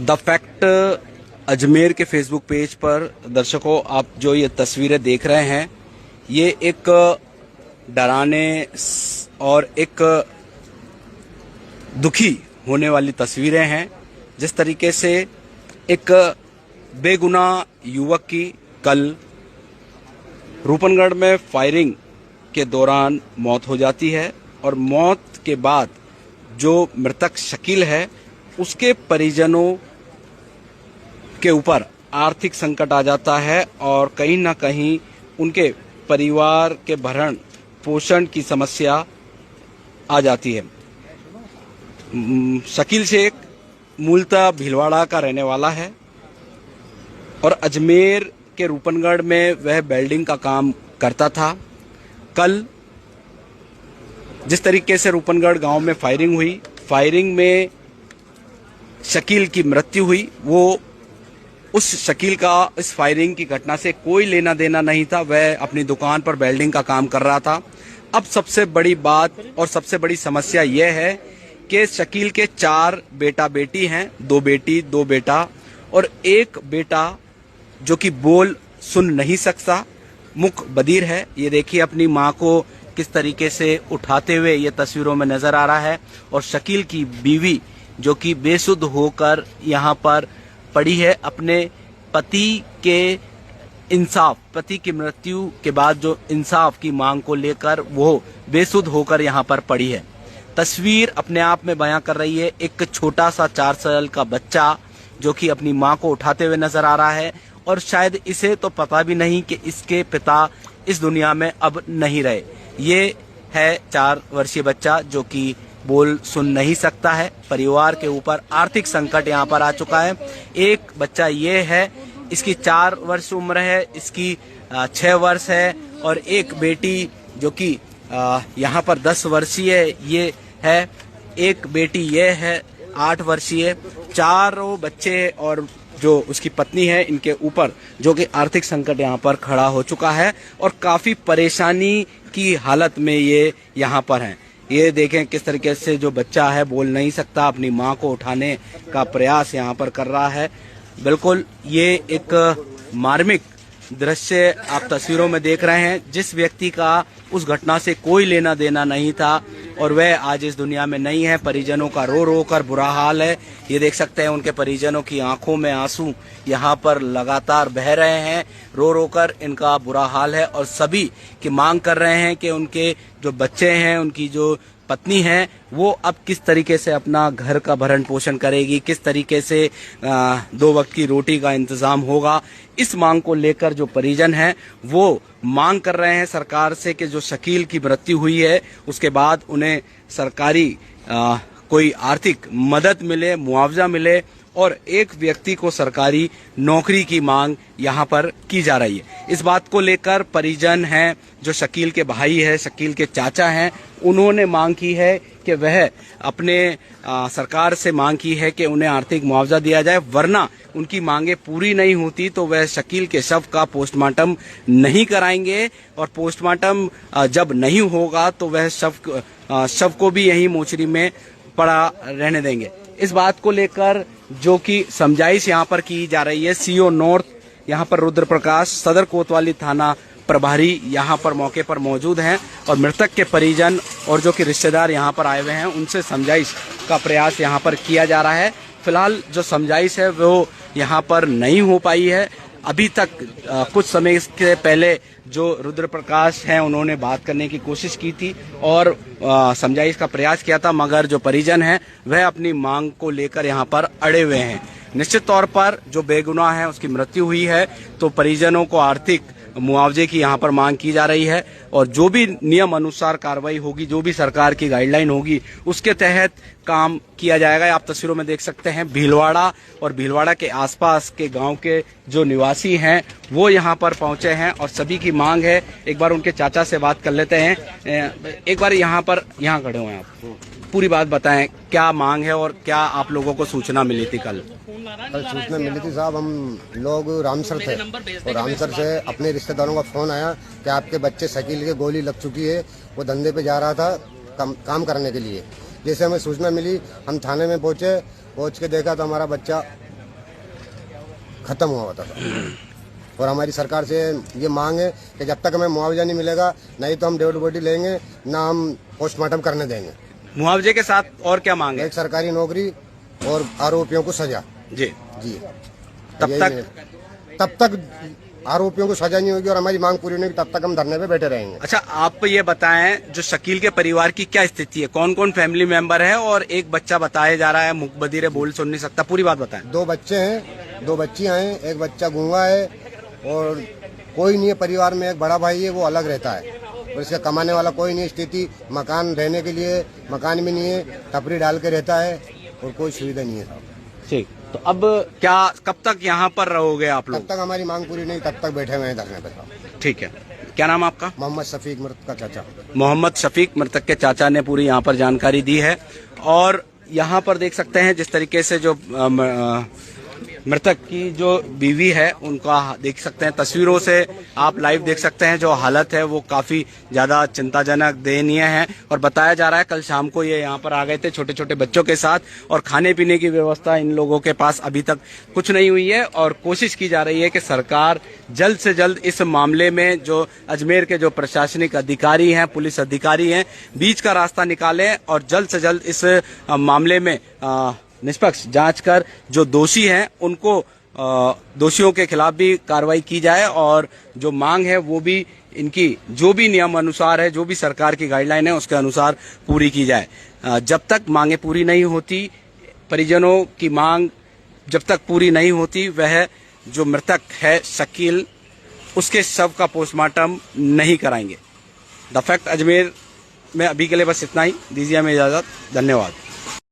The fact Ajmer के Facebook page पर दर्शकों, आप जो ये तस्वीरें देख रहे हैं, ये एक डराने और एक दुखी होने वाली तस्वीरें हैं। जिस तरीके से एक बेगुनाह युवक की कल रूपनगढ़ में फायरिंग के दौरान मौत हो जाती है और मौत के बाद जो मृतक शकील है उसके परिजनों के ऊपर आर्थिक संकट आ जाता है और कहीं ना कहीं उनके परिवार के भरण पोषण की समस्या आ जाती है। शकील शेख मूलतः भीलवाड़ा का रहने वाला है और अजमेर के रूपनगढ़ में वह वेल्डिंग का काम करता था। कल जिस तरीके से रूपनगढ़ गांव में फायरिंग में शकील की मृत्यु हुई, वो उस शकील का इस फायरिंग की घटना से कोई लेना देना नहीं था। वह अपनी दुकान पर वेल्डिंग का काम कर रहा था। अब सबसे बड़ी बात और सबसे बड़ी समस्या यह है कि शकील के 4 बेटा बेटी हैं, 2 बेटी 2 बेटा और एक बेटा जो कि बोल सुन नहीं सकता, मुख बधिर है। ये देखिए अपनी माँ को किस तरीके से उठाते हुए ये तस्वीरों में नजर आ रहा है। और शकील की बीवी जो कि बेसुध होकर यहाँ पर पड़ी है, अपने पति की मृत्यु के बाद जो इंसाफ की मांग को लेकर वो बेसुध होकर यहाँ पर पड़ी है। तस्वीर अपने आप में बयां कर रही है एक छोटा सा 4 साल का बच्चा जो कि अपनी मां को उठाते हुए नजर आ रहा है और शायद इसे तो पता भी नहीं कि इसके पिता इस दुनिया में अब नहीं रहे। ये है 4 वर्षीय बच्चा जो कि बोल सुन नहीं सकता है। परिवार के ऊपर आर्थिक संकट यहाँ पर आ चुका है। एक बच्चा ये है, इसकी 4 वर्ष उम्र है, इसकी 6 वर्ष है और एक बेटी जो कि यहाँ पर 10 वर्षीय ये है, एक बेटी ये है 8 वर्षीय। चारों बच्चे और जो उसकी पत्नी है, इनके ऊपर जो कि आर्थिक संकट यहाँ पर खड़ा हो चुका है और काफी परेशानी की हालत में ये यहाँ पर हैं। ये देखें किस तरीके से जो बच्चा है बोल नहीं सकता, अपनी माँ को उठाने का प्रयास यहाँ पर कर रहा है। बिल्कुल ये एक मार्मिक दृश्य आप तस्वीरों में देख रहे हैं। जिस व्यक्ति का उस घटना से कोई लेना देना नहीं था और वह आज इस दुनिया में नहीं है। परिजनों का रो रो कर बुरा हाल है। ये देख सकते हैं उनके परिजनों की आंखों में आंसू यहाँ पर लगातार बह रहे हैं। रो रो कर इनका बुरा हाल है और सभी की मांग कर रहे हैं कि उनके जो बच्चे हैं, उनकी जो पत्नी है, वो अब किस तरीके से अपना घर का भरण पोषण करेगी, किस तरीके से 2 वक्त की रोटी का इंतजाम होगा। इस मांग को लेकर जो परिजन हैं वो मांग कर रहे हैं सरकार से कि जो शकील की मृत्यु हुई है उसके बाद उन्हें सरकारी कोई आर्थिक मदद मिले, मुआवजा मिले और एक व्यक्ति को सरकारी नौकरी की मांग यहाँ पर की जा रही है। इस बात को लेकर परिजन हैं, जो शकील के भाई है, शकील के चाचा हैं, उन्होंने मांग की है कि वह अपने सरकार से मांग की है कि उन्हें आर्थिक मुआवजा दिया जाए, वरना उनकी मांगे पूरी नहीं होती तो वह शकील के शव का पोस्टमार्टम नहीं कराएंगे और पोस्टमार्टम जब नहीं होगा तो वह शव को भी यहीं मोचरी में पड़ा रहने देंगे। इस बात को लेकर जो कि समझाइश यहाँ पर की जा रही है। सीओ नॉर्थ यहाँ पर रुद्र प्रकाश, सदर कोतवाली थाना प्रभारी यहाँ पर मौके पर मौजूद हैं और मृतक के परिजन और जो कि रिश्तेदार यहाँ पर आए हुए हैं उनसे समझाइश का प्रयास यहाँ पर किया जा रहा है। फिलहाल जो समझाइश है वो यहाँ पर नहीं हो पाई है अभी तक। कुछ समय के पहले जो रुद्र प्रकाश हैं उन्होंने बात करने की कोशिश की थी और समझाइश का प्रयास किया था, मगर जो परिजन हैं वह अपनी मांग को लेकर यहाँ पर अड़े हुए हैं। निश्चित तौर पर जो बेगुनाह है उसकी मृत्यु हुई है तो परिजनों को आर्थिक मुआवजे की यहाँ पर मांग की जा रही है और जो भी नियम अनुसार कार्रवाई होगी, जो भी सरकार की गाइडलाइन होगी उसके तहत काम किया जाएगा। आप तस्वीरों में देख सकते हैं भीलवाड़ा और भीलवाड़ा के आसपास के गांव के जो निवासी हैं वो यहाँ पर पहुंचे हैं और सभी की मांग है। एक बार उनके चाचा से बात कर लेते हैं। एक बार यहाँ खड़े हुए हैं, आप पूरी बात बताएं, क्या मांग है और क्या आप लोगों को सूचना मिली थी? कल सूचना मिली थी साहब, हम लोग रामसर थे और रामसर से अपने रिश्तेदारों का फोन आया कि आपके बच्चे शकील के गोली लग चुकी है, वो धंधे पे जा रहा था काम करने के लिए। जैसे हमें सूचना मिली हम थाने में पहुंच के देखा तो हमारा बच्चा खत्म हुआ होता था। और हमारी सरकार से ये मांग है कि जब तक हमें मुआवजा नहीं मिलेगा, नहीं तो हम डेड बॉडी लेंगे, ना हम पोस्टमार्टम करने देंगे। मुआवजे के साथ और क्या मांगे? एक सरकारी नौकरी और आरोपियों को सजा। जी जी तब तक आरोपियों को सजा नहीं होगी और हमारी मांग पूरी नहीं होगी, तब तक हम धरने पे बैठे रहेंगे। अच्छा, आप ये बताएं, जो शकील के परिवार की क्या स्थिति है? कौन कौन फैमिली मेंबर है? और एक बच्चा बताया जा रहा है मुख बधिर है, बोल सुन नहीं सकता, पूरी बात बताएं। 2 बच्चे हैं, 2 बच्चियां हैं, एक बच्चा गूंगा है और कोई नहीं है परिवार में। एक बड़ा भाई है, वो अलग रहता है और इसका कमाने वाला कोई नहीं। स्थिति मकान रहने के लिए मकान भी नहीं है, टपरी डाल के रहता है और कोई सुविधा नहीं है। ठीक, तो अब क्या, कब तक यहाँ पर रहोगे आप तब लोग? तक हमारी मांग पूरी नहीं, तब तक बैठे हुए हैं धरने पे। ठीक है, क्या नाम आपका? मोहम्मद शफीक, मृतक का चाचा। मोहम्मद शफीक, मृतक के चाचा ने पूरी यहाँ पर जानकारी दी है। और यहाँ पर देख सकते हैं जिस तरीके से जो मृतक की जो बीवी है उनका देख सकते हैं, तस्वीरों से आप लाइव देख सकते हैं, जो हालत है वो काफी ज्यादा चिंताजनक, दयनीय है। और बताया जा रहा है कल शाम को ये यहाँ पर आ गए थे छोटे छोटे बच्चों के साथ, और खाने पीने की व्यवस्था इन लोगों के पास अभी तक कुछ नहीं हुई है। और कोशिश की जा रही है कि सरकार जल्द से जल्द इस मामले में जो अजमेर के जो प्रशासनिक अधिकारी हैं, पुलिस अधिकारी हैं, बीच का रास्ता निकालें और जल्द से जल्द इस मामले में निष्पक्ष जांच कर जो दोषी हैं उनको दोषियों के खिलाफ भी कार्रवाई की जाए, और जो मांग है वो भी इनकी जो भी नियम अनुसार है, जो भी सरकार की गाइडलाइन है उसके अनुसार पूरी की जाए। जब तक मांगे पूरी नहीं होती, परिजनों की मांग जब तक पूरी नहीं होती, वह जो मृतक है शकील, उसके शव का पोस्टमार्टम नहीं कराएंगे। द फैक्ट अजमेर में अभी के लिए बस इतना ही। दीजिए हमें इजाजत, धन्यवाद।